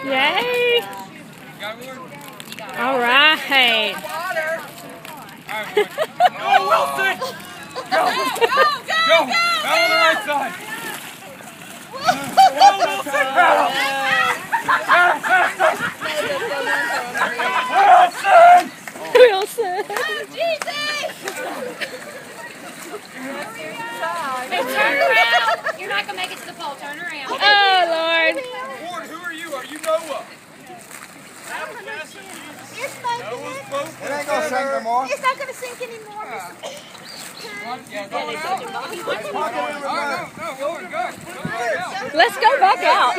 Yay! All right. Go, Wilson! Go! Go! Now on the right side. Go, Wilson! Wilson! Wilson! Oh, Jesus! Hey, turn around. You're not going to make it to the pole. Turn around. Oh, Lord. Ward, who are you? Are you Noah? It's not Noah's boat. It ain't gonna sink no more. It's not going to sink anymore. Yeah, go on out. No, going good. Let's go back out.